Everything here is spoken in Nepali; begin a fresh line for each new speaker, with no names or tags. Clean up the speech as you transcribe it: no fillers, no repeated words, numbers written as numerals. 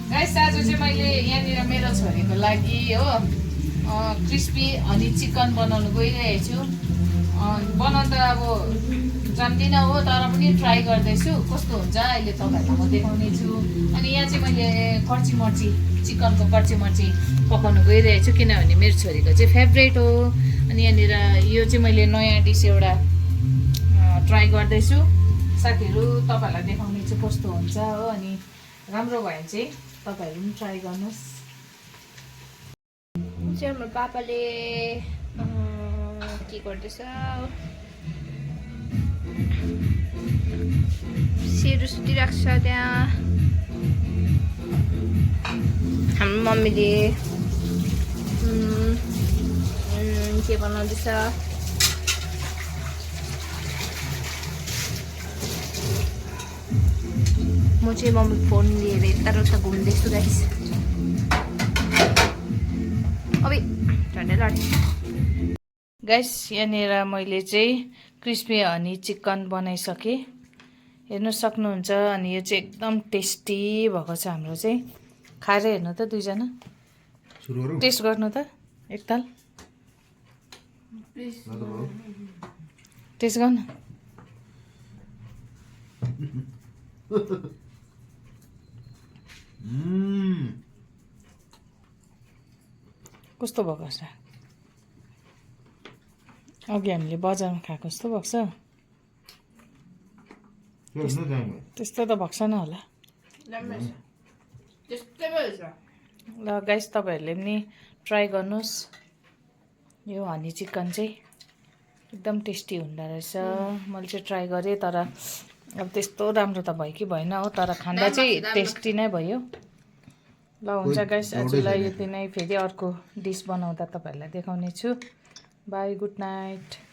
गाइस आज चाहिँ मैले यहाँनिर मेरो छोरीको लागि हो क्रिस्पी हनी चिकन बनाउनु गइरहेको छु। बनाउनु त अब जान्दिनँ हो, तर पनि ट्राई गर्दैछु कस्तो हुन्छ अहिले तपाईँहरूलाई म देखाउने छु। अनि यहाँ चाहिँ मैले कर्ची मर्ची चिकनको कर्ची मर्ची पकाउनु गइरहेको छु, किनभने मेरो छोरीको चाहिँ फेभरेट हो। अनि यहाँनिर यो चाहिँ मैले नयाँ डिस एउटा ट्राई गर्दैछु। साथीहरू तपाईँहरूलाई देखाउने छु कस्तो हुन्छ हो। अनि राम्रो भयो भने चाहिँ तपाईँहरू पनि ट्राई गर्नुहोस्।
चाहिँ हाम्रो पापाले के गर्दैछ, सेरु सुतिरहेको छ त्यहाँ। हाम्रो मम्मीले के बनाउँदैछ, म चाहिँ मम्मी फोन लिएर यता उता घुम्दैछु गाइस। अबे झन्डै लड्यो
गाइस यहाँनिर मैले चाहिँ क्रिस्पी हनी चिकन बनाइसकेँ, हेर्नु सक्नुहुन्छ। अनि यो चाहिँ एकदम टेस्टी भएको छ हाम्रो चाहिँ। खाएर हेर्नु त दुईजना, टेस्ट गर्नु त एकताल, टेस्ट गर्नु। कस्तो भएको छ? अघि हामीले बजारमा खाएको जस्तो भएको छ? त्यस्तो त भएको छैन होला। ल गाइस तपाईँहरूले पनि ट्राई गर्नुहोस्। यो हनी चिकन चाहिँ एकदम टेस्टी हुँदो रहेछ। मैले चाहिँ ट्राई गरेँ, तर अब त्यस्तो राम्रो त भयो कि भएन हो, तर खाँदा चाहिँ टेस्टी नै भयो। ल हुन्छ गाइस, आजलाई यति नै। फेरि अर्को डिस बनाउँदा तपाईँहरूलाई देखाउने छु। By, good night.